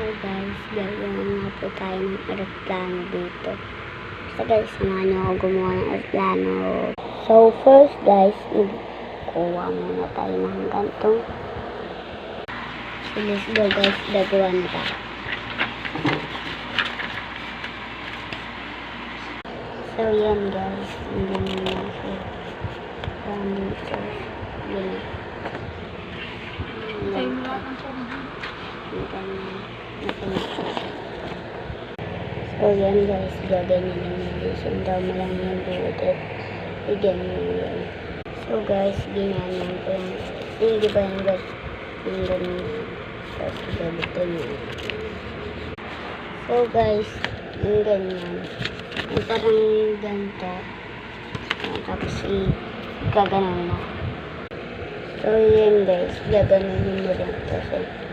So guys, gagawin nga po tayo ng aeroplano dito. So guys, samahan nyo ako gumawa ng aeroplano. So first guys, kuha muna tayo ng gantong. So let's go guys, gagawa na tayo. So yan guys, hindi muna siya. So yan guys, gaganyan naman. Sundaw mo lang yung buod at i-ganyan yan. So guys, ginyanan ko lang. Hindi ba yung guys? Yung ganyan. Tapos galitin yun. So guys, yung ganyan. Yung parang ganito. Tapos gaganon mo. So yan guys, gaganon mo rin. Kasi